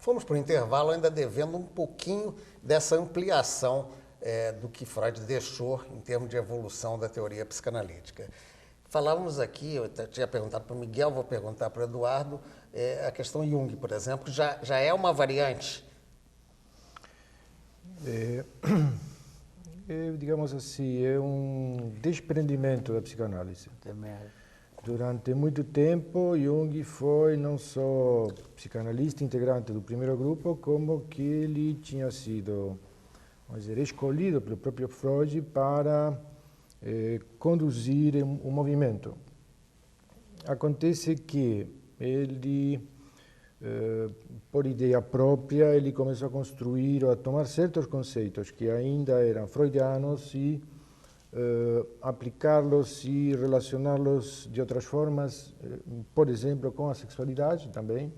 Fomos para o intervalo ainda devendo um pouquinho dessa ampliação do que Freud deixou em termos de evolução da teoria psicanalítica. Falávamos aqui, eu tinha perguntado para o Miguel, vou perguntar para o Eduardo, a questão Jung, por exemplo, já é uma variante? Digamos assim, é um desprendimento da psicanálise. Durante muito tempo, Jung foi não só psicanalista integrante do primeiro grupo, como que ele tinha sido, vamos dizer, escolhido pelo próprio Freud para conduzir um movimento. Acontece que ele, por ideia própria, ele começou a construir ou a tomar certos conceitos que ainda eram freudianos e aplicá-los e relacioná-los de outras formas, por exemplo, com a sexualidade também,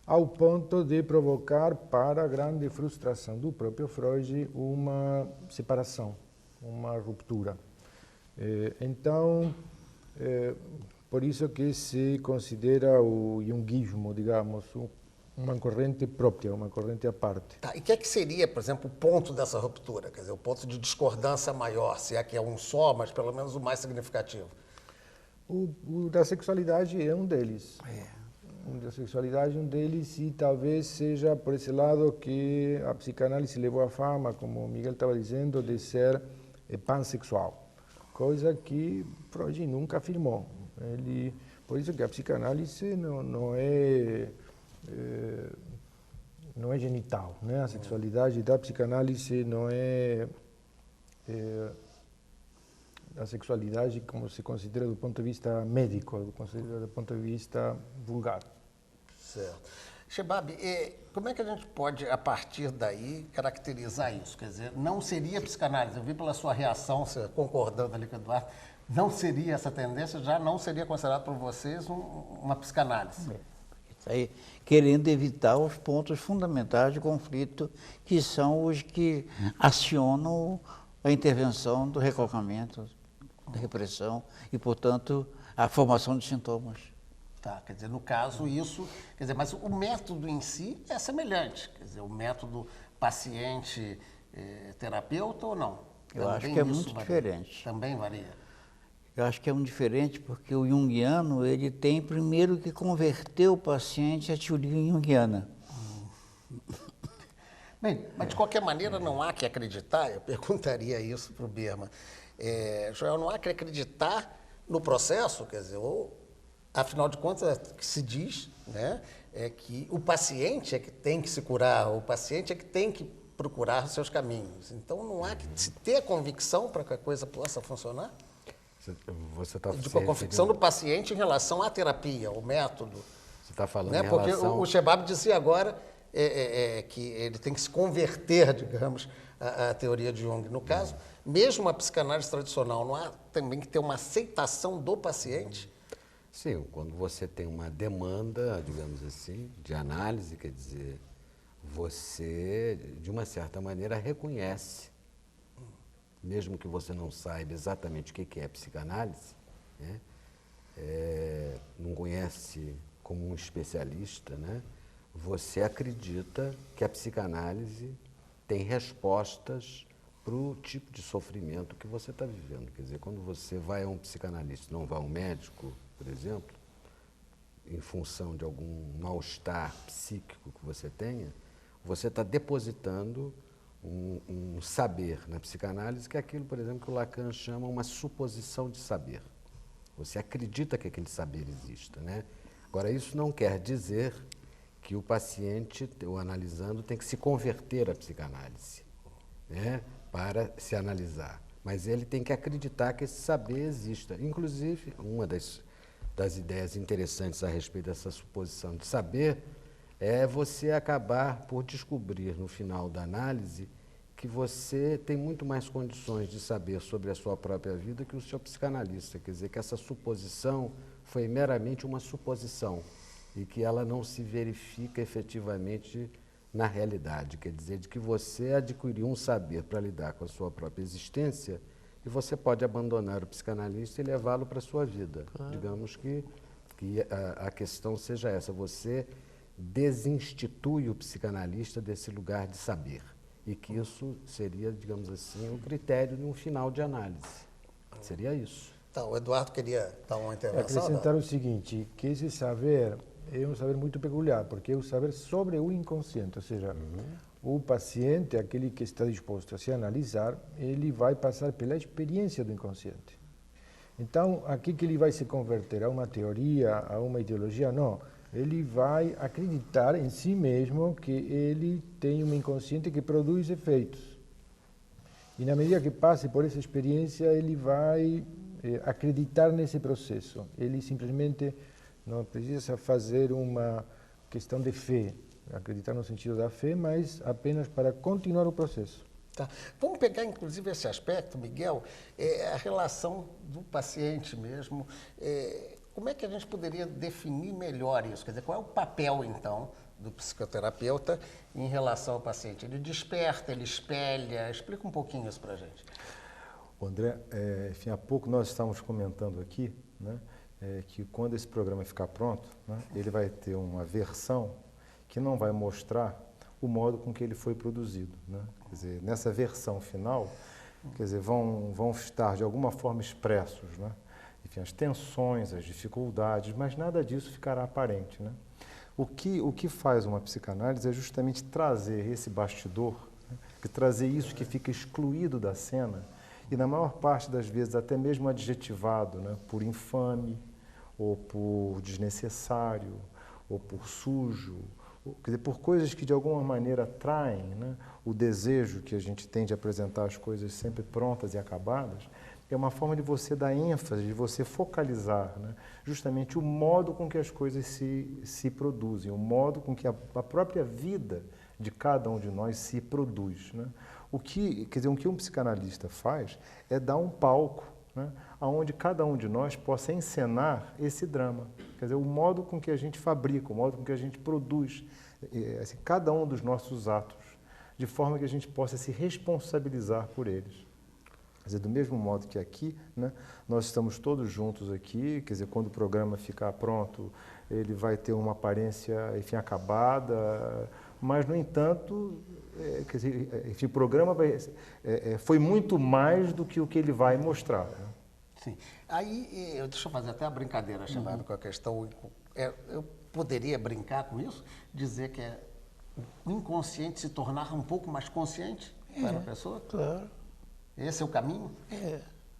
ao ponto de provocar, para a grande frustração do próprio Freud, uma separação, uma ruptura. Então, por isso que se considera o junguismo, digamos, uma corrente própria, uma corrente à parte. Tá, e o que seria, por exemplo, o ponto dessa ruptura? Quer dizer, o ponto de discordância maior, se é que é um só, mas pelo menos o mais significativo? O da sexualidade é um deles. O da sexualidade é um deles e talvez seja por esse lado que a psicanálise levou à fama, como o Miguel estava dizendo, de ser pansexual, coisa que Freud nunca afirmou. Por isso que a psicanálise não é genital, né? A sexualidade da psicanálise não é a sexualidade como se considera do ponto de vista médico, do ponto de vista vulgar. Certo. Shebab, como é que a gente pode, a partir daí, caracterizar isso? Quer dizer, não seria psicanálise, eu vi pela sua reação, você concordando ali com o Eduardo, não seria essa tendência, já não seria considerado por vocês uma psicanálise? Isso aí, querendo evitar os pontos fundamentais de conflito, que são os que acionam a intervenção do recalcamento, da repressão e, portanto, a formação de sintomas. Tá, quer dizer, no caso isso, quer dizer, mas o método em si é semelhante, quer dizer, o método paciente-terapeuta ou não? Eu acho que é muito diferente. Também varia? Eu acho que é muito diferente porque o junguiano, ele tem primeiro que converter o paciente à teoria junguiana. Bem, mas de qualquer maneira não há que acreditar, eu perguntaria isso para o Berman. Joel, não há que acreditar no processo, quer dizer, afinal de contas, o que se diz, né, é que o paciente é que tem que se curar, o paciente é que tem que procurar os seus caminhos. Então não há que se ter convicção para que a coisa possa funcionar? Você está Com a convicção do paciente em relação à terapia, ao método. Você está falando né? em Porque relação... o Shebab dizia agora que ele tem que se converter, digamos, à teoria de Jung. No caso, mesmo a psicanálise tradicional, não há também que ter uma aceitação do paciente? Sim, quando você tem uma demanda, digamos assim, de análise, quer dizer, você, de uma certa maneira, reconhece, mesmo que você não saiba exatamente o que é psicanálise, né? Não conhece como um especialista, né? Você acredita que a psicanálise tem respostas para o tipo de sofrimento que você está vivendo. Quer dizer, quando você vai a um psicanalista, não vai a um médico, por exemplo, em função de algum mal-estar psíquico que você tenha, você está depositando um saber na psicanálise, que é aquilo, por exemplo, que o Lacan chama uma suposição de saber. Você acredita que aquele saber exista, né? Agora, isso não quer dizer que o paciente, o analisando, tem que se converter à psicanálise, né, para se analisar. Mas ele tem que acreditar que esse saber exista. Inclusive, uma das ideias interessantes a respeito dessa suposição de saber é você acabar por descobrir, no final da análise, que você tem muito mais condições de saber sobre a sua própria vida que o seu psicanalista. Quer dizer, que essa suposição foi meramente uma suposição e que ela não se verifica efetivamente na realidade. Quer dizer, de que você adquiriu um saber para lidar com a sua própria existência e você pode abandonar o psicanalista e levá-lo para a sua vida. Claro. Digamos que a questão seja essa, você desinstitui o psicanalista desse lugar de saber. E que isso seria, digamos assim, o critério de um final de análise. Seria isso. Então, o Eduardo queria dar uma intervenção. Acrescentar o seguinte, que esse saber é um saber muito peculiar, porque é o saber sobre o inconsciente, ou seja, o paciente, aquele que está disposto a se analisar, ele vai passar pela experiência do inconsciente. Então, aqui que ele vai se converter a uma teoria, a uma ideologia, não. Ele vai acreditar em si mesmo que ele tem um inconsciente que produz efeitos. E na medida que passe por essa experiência, ele vai acreditar nesse processo. Ele simplesmente não precisa fazer uma questão de fé, acreditar no sentido da fé, mas apenas para continuar o processo. Tá. Vamos pegar, inclusive, esse aspecto, Miguel, a relação do paciente mesmo. Como é que a gente poderia definir melhor isso? Quer dizer, qual é o papel, então, do psicoterapeuta em relação ao paciente? Ele desperta, ele espelha? Explica um pouquinho isso para a gente. André, enfim, há pouco nós estávamos comentando aqui, né, que quando esse programa ficar pronto, né, ele vai ter uma versão que não vai mostrar o modo com que ele foi produzido, né? Quer dizer, nessa versão final, quer dizer, vão estar de alguma forma expressos, né? Enfim, as tensões, as dificuldades, mas nada disso ficará aparente, né? O que faz uma psicanálise é justamente trazer esse bastidor, né? Trazer isso que fica excluído da cena e, na maior parte das vezes, até mesmo adjetivado, né? Por infame, ou por desnecessário, ou por sujo, quer dizer, por coisas que de alguma maneira atraem, né, o desejo que a gente tem de apresentar as coisas sempre prontas e acabadas, é uma forma de você dar ênfase, de você focalizar, né, justamente o modo com que as coisas se produzem, o modo com que a própria vida de cada um de nós se produz, né. Quer dizer, o que um psicanalista faz é dar um palco, né, onde cada um de nós possa encenar esse drama. Quer dizer, o modo com que a gente fabrica, o modo com que a gente produz assim, cada um dos nossos atos, de forma que a gente possa se responsabilizar por eles. Quer dizer, do mesmo modo que aqui, né, nós estamos todos juntos aqui, quer dizer, quando o programa ficar pronto, ele vai ter uma aparência, enfim, acabada, mas, no entanto, quer dizer, enfim, o programa foi muito mais do que o que ele vai mostrar, né? Sim. Aí, deixa eu fazer até a brincadeira chamada com a questão. Eu poderia brincar com isso? Dizer que o inconsciente se tornar um pouco mais consciente para a pessoa? Claro. Esse é o caminho?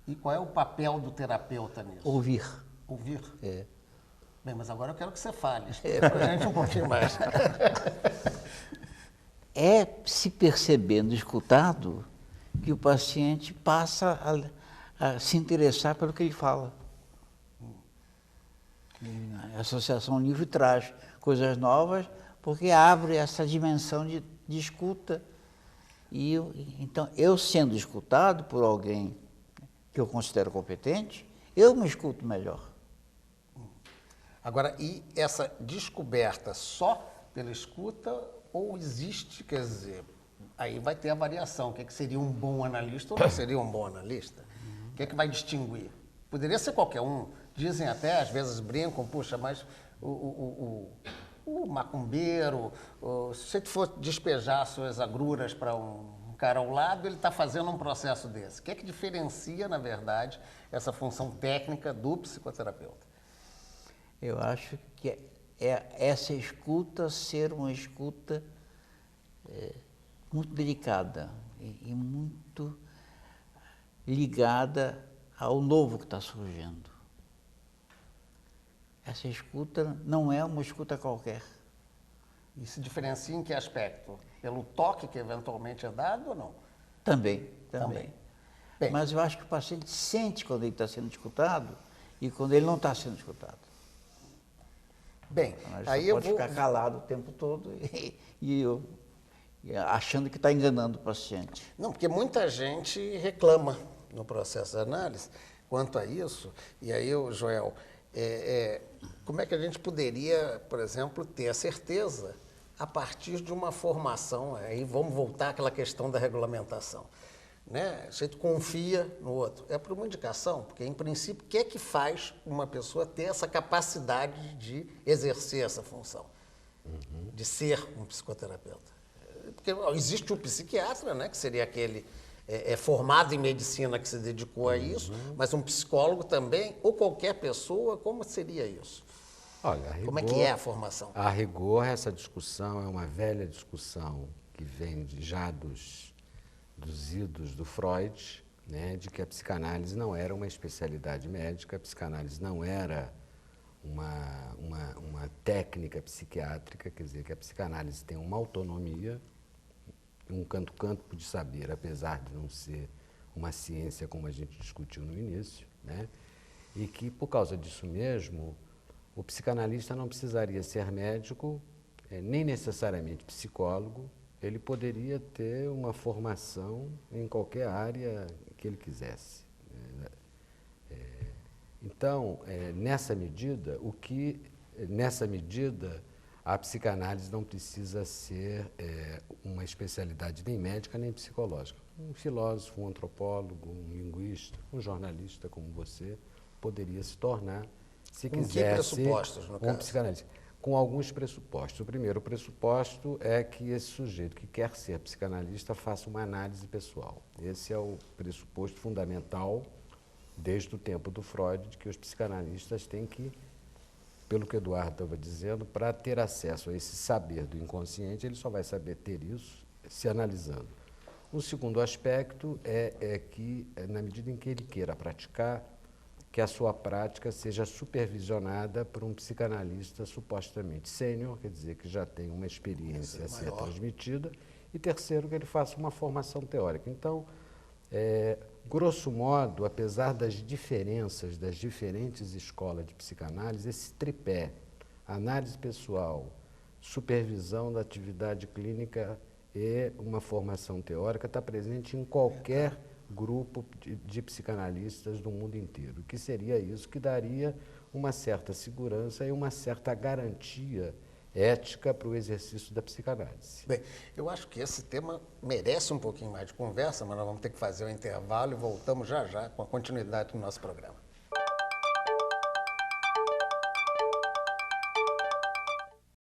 E qual é o papel do terapeuta nisso? Ouvir. Ouvir? É. Bem, mas agora eu quero que você fale. Explica para a gente um pouquinho mais. É se percebendo, escutado, que o paciente passa a se interessar pelo que ele fala. A Associação Livre traz coisas novas porque abre essa dimensão de escuta. Então, eu sendo escutado por alguém que eu considero competente, eu me escuto melhor. Agora, e essa descoberta só pela escuta ou existe, quer dizer, aí vai ter a variação, o que seria um bom analista ou não seria um bom analista? O que vai distinguir? Poderia ser qualquer um. Dizem até, às vezes brincam, puxa, mas o macumbeiro, se você for despejar suas agruras para um cara ao lado, ele está fazendo um processo desse. O que diferencia, na verdade, essa função técnica do psicoterapeuta? Eu acho que essa escuta ser uma escuta muito delicada e muito ligada ao novo que está surgindo. Essa escuta não é uma escuta qualquer. E se diferencia em que aspecto? Pelo toque que eventualmente é dado ou não? Também. Bem, mas eu acho que o paciente sente quando ele está sendo escutado e quando ele não está sendo escutado. Bem, Mas aí pode ficar calado o tempo todo e achando que está enganando o paciente. Não, porque muita gente reclama no processo de análise quanto a isso. E aí, Joel, como é que a gente poderia, por exemplo, ter a certeza a partir de uma formação? Aí vamos voltar àquela questão da regulamentação. Né? Você confia no outro. É por uma indicação, porque, em princípio, o que faz uma pessoa ter essa capacidade de exercer essa função? de ser um psicoterapeuta? Porque existe o psiquiatra, né, que seria aquele formado em medicina que se dedicou a isso, mas um psicólogo também, ou qualquer pessoa, como seria isso? Olha, a rigor, como é que é a formação? A rigor, essa discussão é uma velha discussão que vem já dos idos do Freud, né, de que a psicanálise não era uma especialidade médica, a psicanálise não era uma técnica psiquiátrica, quer dizer, que a psicanálise tem uma autonomia, um campo de saber, apesar de não ser uma ciência como a gente discutiu no início, né, e que, por causa disso mesmo, o psicanalista não precisaria ser médico, nem necessariamente psicólogo, ele poderia ter uma formação em qualquer área que ele quisesse. Então, nessa medida, a psicanálise não precisa ser uma especialidade nem médica nem psicológica. Um filósofo, um antropólogo, um linguista, um jornalista como você poderia se tornar, se com quisesse, que pressupostos, no caso? psicanalista. Com alguns pressupostos. O primeiro pressuposto é que esse sujeito que quer ser psicanalista faça uma análise pessoal. Esse é o pressuposto fundamental desde o tempo do Freud, de que os psicanalistas têm que, pelo que o Eduardo estava dizendo, para ter acesso a esse saber do inconsciente, ele só vai saber ter isso se analisando. O segundo aspecto é que, na medida em que ele queira praticar, que a sua prática seja supervisionada por um psicanalista supostamente sênior, quer dizer, que já tem uma experiência a ser transmitida, e terceiro, que ele faça uma formação teórica. Então, grosso modo, apesar das diferenças das diferentes escolas de psicanálise, esse tripé, análise pessoal, supervisão da atividade clínica e uma formação teórica, está presente em qualquer grupo de psicanalistas do mundo inteiro, que seria isso que daria uma certa segurança e uma certa garantia ética para o exercício da psicanálise. Bem, eu acho que esse tema merece um pouquinho mais de conversa, mas nós vamos ter que fazer um intervalo e voltamos já já com a continuidade do nosso programa.